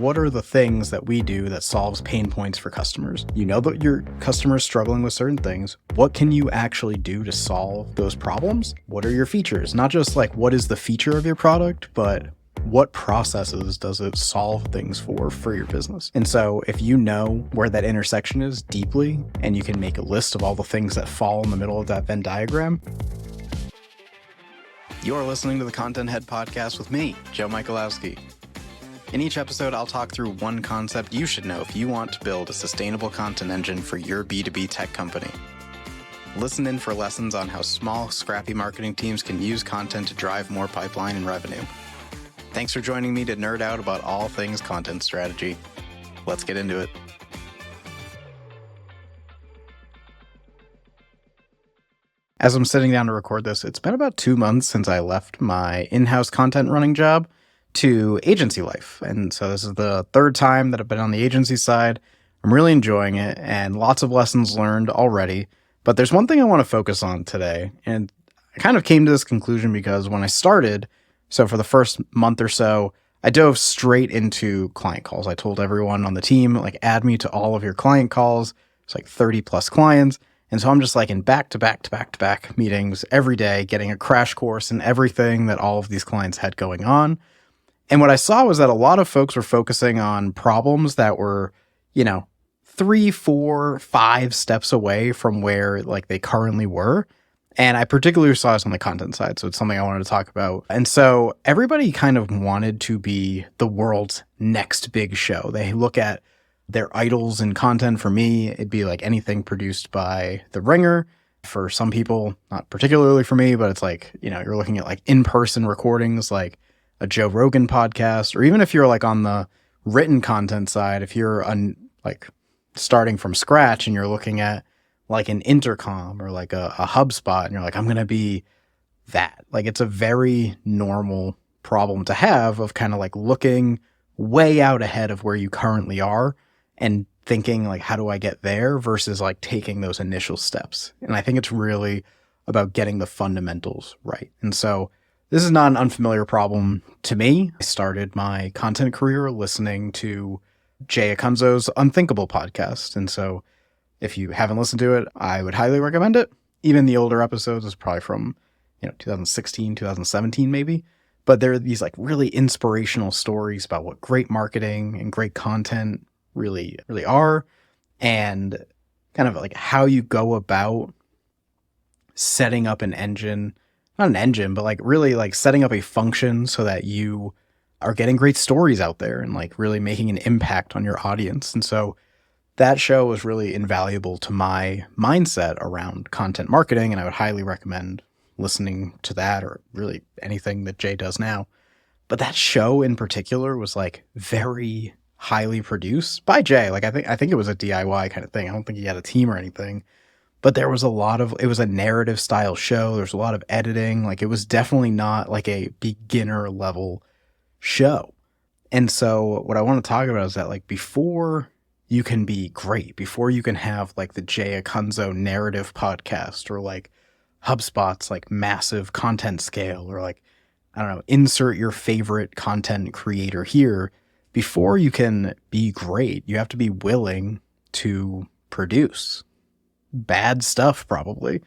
what are the things that we do that solves pain points for customers? You know that your customer is struggling with certain things. What can you actually do to solve those problems? What are your features? Not just like what is the feature of your product, but what processes does it solve things for your business? And so if you know where that intersection is deeply, and you can make a list of all the things that fall in the middle of that Venn diagram. You're listening to the Content Head Podcast with me, Joe Michalowski. In each episode, I'll talk through one concept you should know if you want to build a sustainable content engine for your B2B tech company. Listen in for lessons on how small, scrappy marketing teams can use content to drive more pipeline and revenue. Thanks for joining me to nerd out about all things content strategy. Let's get into it. As I'm sitting down to record this, it's been about 2 months since I left my in-house content running job to agency life. And so this is the third time that I've been on the agency side. I'm really enjoying it and lots of lessons learned already. But there's one thing I want to focus on today. And I kind of came to this conclusion because when I started, so for the first month or so, I dove straight into client calls. I told everyone on the team, like, add me to all of your client calls. It's like 30 plus clients. And so I'm just like in back-to-back meetings every day, getting a crash course in everything that all of these clients had going on. And what I saw was that a lot of folks were focusing on problems that were, 3, 4, 5 steps away from where like they currently were. And I particularly saw this on the content side. So it's something I wanted to talk about. And so everybody kind of wanted to be the world's next big show. They look at their idols in content. For me, it'd be like anything produced by the Ringer. For some people, not particularly for me, but it's like, you're looking at like in-person recordings, like a Joe Rogan podcast, or even if you're like on the written content side, if you're like starting from scratch and you're looking at like an intercom or like a HubSpot and you're like, I'm going to be that. Like, it's a very normal problem to have of kind of like looking way out ahead of where you currently are and thinking like, how do I get there versus like taking those initial steps. And I think it's really about getting the fundamentals right. And so this is not an unfamiliar problem to me. I started my content career listening to Jay Acunzo's Unthinkable podcast. And so if you haven't listened to it, I would highly recommend it. Even the older episodes is probably from, 2016, 2017 maybe. But there are these like really inspirational stories about what great marketing and great content really are, and kind of like how you go about setting up an engine. Not an engine, but like really like setting up a function so that you are getting great stories out there and like really making an impact on your audience. And so that show was really invaluable to my mindset around content marketing. And I would highly recommend listening to that or really anything that Jay does now. But that show in particular was like very highly produced by Jay. Like I think it was a DIY kind of thing. I don't think he had a team or anything. But there was it was a narrative style show. There's a lot of editing. Like, it was definitely not like a beginner level show. And so what I want to talk about is that like before you can be great, before you can have like the Jay Acunzo narrative podcast or like HubSpot's like massive content scale or like, I don't know, insert your favorite content creator here. Before you can be great, you have to be willing to produce bad stuff probably.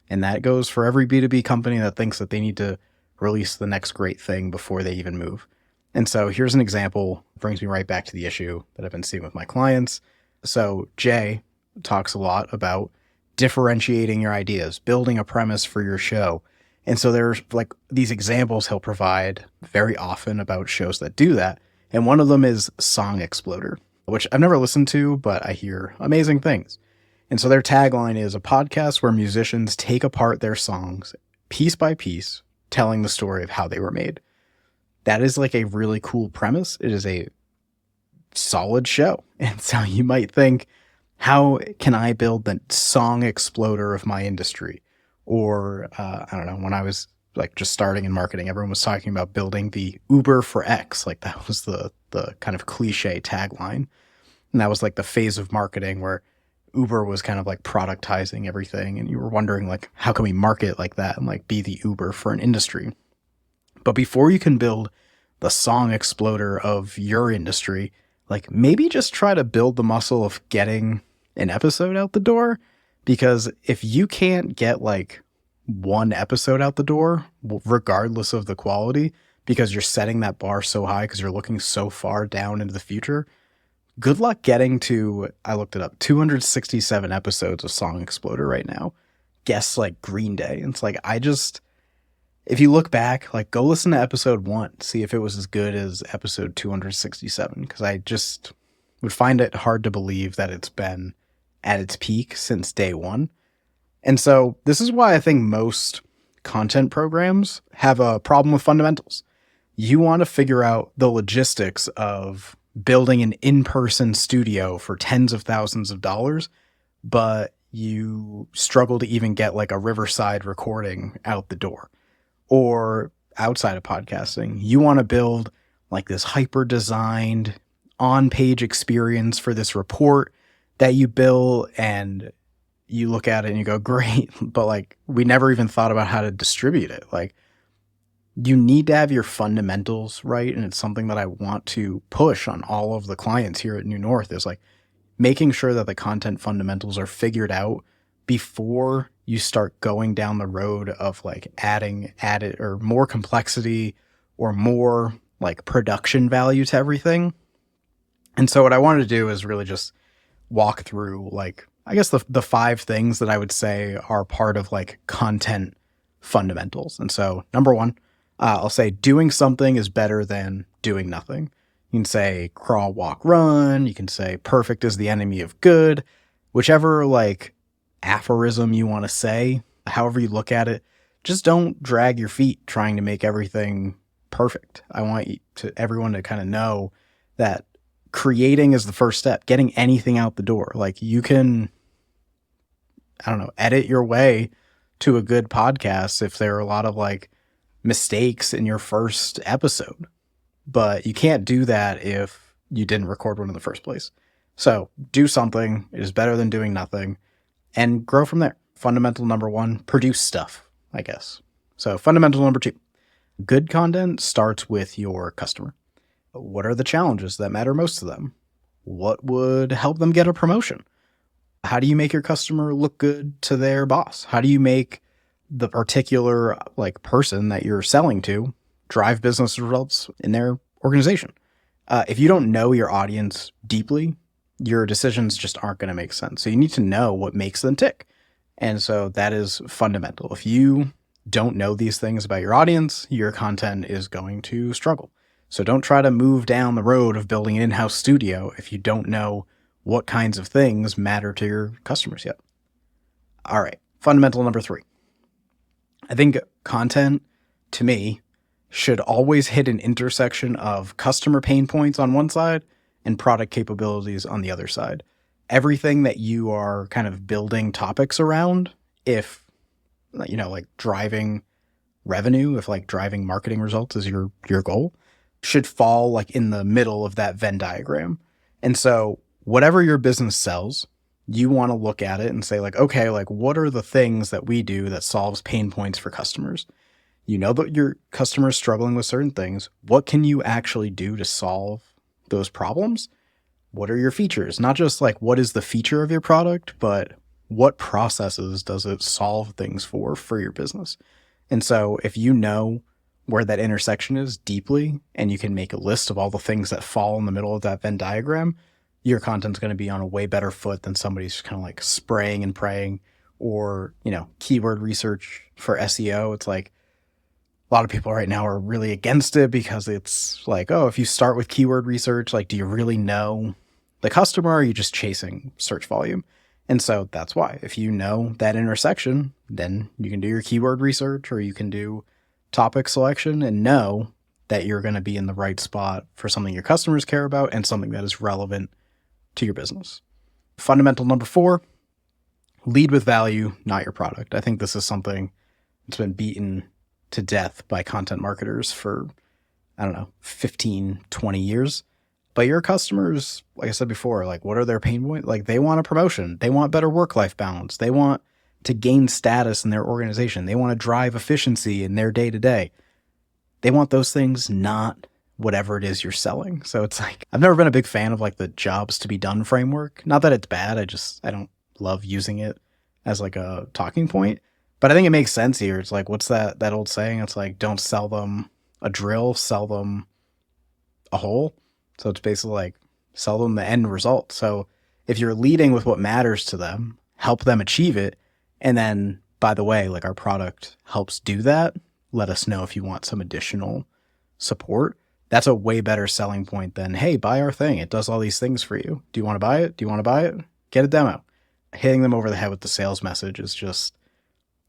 And that goes for every B2B company that thinks that they need to release the next great thing before they even move. And so here's an example, brings me right back to the issue that I've been seeing with my clients. So Jay talks a lot about differentiating your ideas, building a premise for your show. And so there's like these examples he'll provide very often about shows that do that. And one of them is Song Exploder, which I've never listened to, but I hear amazing things. And so their tagline is a podcast where musicians take apart their songs piece by piece, telling the story of how they were made. That is like a really cool premise. It is a solid show. And so you might think, how can I build the song exploder of my industry? Or, I don't know, when I was like just starting in marketing, everyone was talking about building the Uber for X. Like that was the kind of cliche tagline. And that was like the phase of marketing where Uber was kind of like productizing everything. And you were wondering like, how can we market like that and like be the Uber for an industry? But before you can build the song exploder of your industry, like maybe just try to build the muscle of getting an episode out the door. Because if you can't get like one episode out the door, regardless of the quality, because you're setting that bar so high because you're looking so far down into the future, good luck getting to, I looked it up, 267 episodes of Song Exploder right now. Guess like Green Day. And it's like, if you look back, like go listen to episode 1, see if it was as good as episode 267. Because I just would find it hard to believe that it's been at its peak since day 1. And so this is why I think most content programs have a problem with fundamentals. You want to figure out the logistics of building an in-person studio for tens of thousands of dollars, but you struggle to even get like a Riverside recording out the door. Or outside of podcasting, you want to build like this hyper-designed on-page experience for this report that you build, and you look at it and you go, great, but like we never even thought about how to distribute it. Like you need to have your fundamentals right, and it's something that I want to push on all of the clients here at New North is like making sure that the content fundamentals are figured out before you start going down the road of like adding or more complexity or more like production value to everything. And so what I wanted to do is really just walk through like, I guess the 5 things that I would say are part of like content fundamentals. And so number 1, I'll say doing something is better than doing nothing. You can say crawl, walk, run. You can say perfect is the enemy of good, whichever like aphorism you want to say, however you look at it, just don't drag your feet trying to make everything perfect. I want everyone to kind of know that creating is the first step, getting anything out the door. Like you can, I don't know, edit your way to a good podcast if there are a lot of like mistakes in your first episode, but you can't do that if you didn't record one in the first place. So do something. It is better than doing nothing, and grow from there. Fundamental number 1, produce stuff, I guess. So fundamental number 2, good content starts with your customer. What are the challenges that matter most to them? What would help them get a promotion? How do you make your customer look good to their boss? How do you make the particular like person that you're selling to drive business results in their organization? If you don't know your audience deeply, your decisions just aren't going to make sense. So you need to know what makes them tick. And so that is fundamental. If you don't know these things about your audience, your content is going to struggle. So don't try to move down the road of building an in-house studio if you don't know what kinds of things matter to your customers yet. All right, fundamental number 3. I think content, to me, should always hit an intersection of customer pain points on one side and product capabilities on the other side. Everything that you are kind of building topics around, if, you know, like driving revenue, if like driving marketing results is your goal, should fall like in the middle of that Venn diagram. And so whatever your business sells, you want to look at it and say like, okay, like what are the things that we do that solves pain points for customers? You know that your customer is struggling with certain things. What can you actually do to solve those problems? What are your features? Not just like what is the feature of your product, but what processes does it solve things for your business? And so if you know where that intersection is deeply, and you can make a list of all the things that fall in the middle of that Venn diagram, your content's going to be on a way better foot than somebody's just kind of like spraying and praying, or, you know, keyword research for SEO. It's like a lot of people right now are really against it because it's like, oh, if you start with keyword research, like, do you really know the customer, or are you just chasing search volume? And so that's why if you know that intersection, then you can do your keyword research, or you can do topic selection and know that you're going to be in the right spot for something your customers care about and something that is relevant to your business. Fundamental number 4, lead with value, not your product. I think this is something that's been beaten to death by content marketers for, 15, 20 years. But your customers, like I said before, like what are their pain points? Like they want a promotion. They want better work-life balance. They want to gain status in their organization. They want to drive efficiency in their day-to-day. They want those things, not whatever it is you're selling. So it's like, I've never been a big fan of like the jobs to be done framework. Not that it's bad. I don't love using it as like a talking point, but I think it makes sense here. It's like, what's that old saying? It's like, don't sell them a drill, sell them a hole. So it's basically like sell them the end result. So if you're leading with what matters to them, help them achieve it. And then, by the way, like our product helps do that. Let us know if you want some additional support. That's a way better selling point than, hey, buy our thing. It does all these things for you. Do you want to buy it? Do you want to buy it? Get a demo. Hitting them over the head with the sales message is just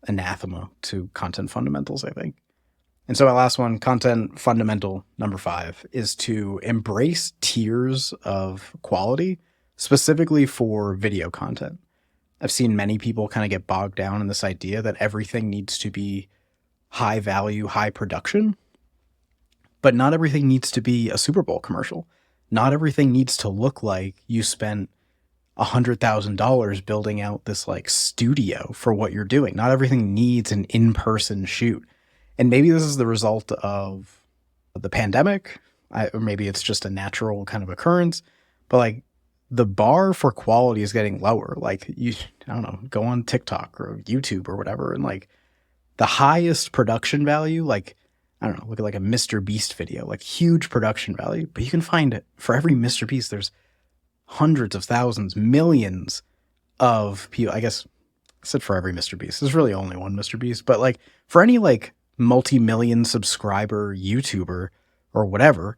anathema to content fundamentals, I think. And so my last one, content fundamental number 5, is to embrace tiers of quality, specifically for video content. I've seen many people kind of get bogged down in this idea that everything needs to be high value, high production. But not everything needs to be a Super Bowl commercial. Not everything needs to look like you spent $100,000 building out this like studio for what you're doing. Not everything needs an in-person shoot. And maybe this is the result of the pandemic, or maybe it's just a natural kind of occurrence. But like the bar for quality is getting lower. Like I don't know, go on TikTok or YouTube or whatever, and like the highest production value, like I don't know, look at like a Mr. Beast video, like huge production value, but you can find it for every Mr. Beast. There's hundreds of thousands, millions of people. I guess I said for every Mr. Beast. There's really only one Mr. Beast, but like for any like multi-million subscriber YouTuber or whatever,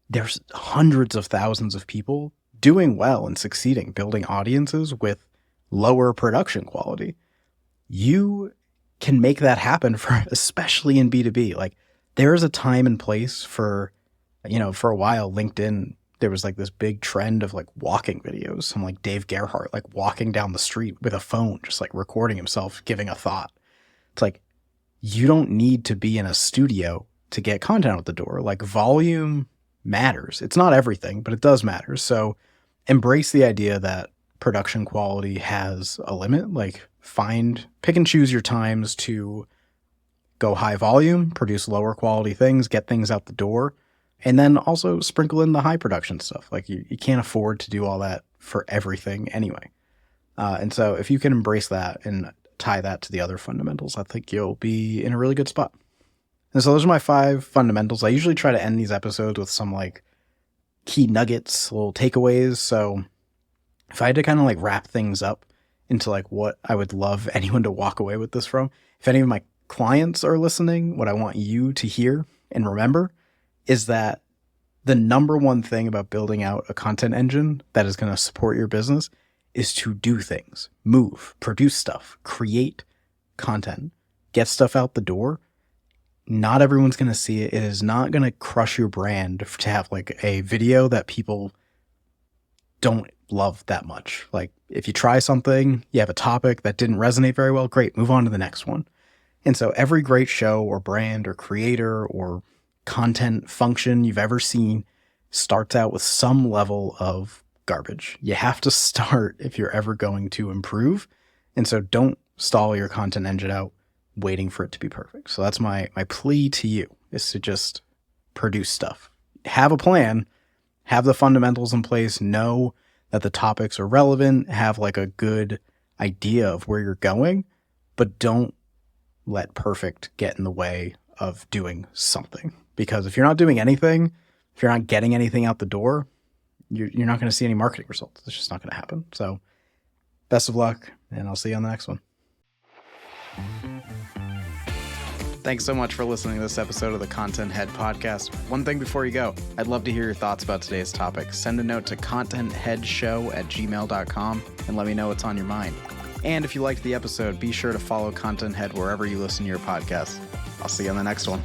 there's hundreds of thousands of people doing well and succeeding, building audiences with lower production quality. You can make that happen for, especially in B2B. Like there is a time and place for, for a while, LinkedIn, there was like this big trend of like walking videos. Some like Dave Gerhardt, like walking down the street with a phone, just like recording himself, giving a thought. It's like, you don't need to be in a studio to get content out the door. Like volume matters. It's not everything, but it does matter. So embrace the idea that production quality has a limit. Like pick and choose your times to go high volume, produce lower quality things, get things out the door, and then also sprinkle in the high production stuff. Like you can't afford to do all that for everything anyway. And so if you can embrace that and tie that to the other fundamentals, I think you'll be in a really good spot. And so those are my 5 fundamentals. I usually try to end these episodes with some like key nuggets, little takeaways. So if I had to kind of like wrap things up into like what I would love anyone to walk away with this from, if any of my clients are listening, what I want you to hear and remember is that the number one thing about building out a content engine that is going to support your business is to do things, move, produce stuff, create content, get stuff out the door. Not everyone's going to see it. It is not going to crush your brand to have like a video that people don't love that much. Like if you try something, you have a topic that didn't resonate very well, great, move on to the next one. And so every great show or brand or creator or content function you've ever seen starts out with some level of garbage. You have to start if you're ever going to improve. And so don't stall your content engine out waiting for it to be perfect. So that's my plea to you, is to just produce stuff. Have a plan, have the fundamentals in place, know that the topics are relevant, have like a good idea of where you're going, but don't let perfect get in the way of doing something. Because if you're not doing anything, if you're not getting anything out the door, you're not going to see any marketing results. It's just not going to happen. So best of luck, and I'll see you on the next one. Thanks so much for listening to this episode of the Content Head Podcast. One thing before you go, I'd love to hear your thoughts about today's topic. Send a note to contentheadshow@gmail.com and let me know what's on your mind. And if you liked the episode, be sure to follow Content Head wherever you listen to your podcast. I'll see you on the next one.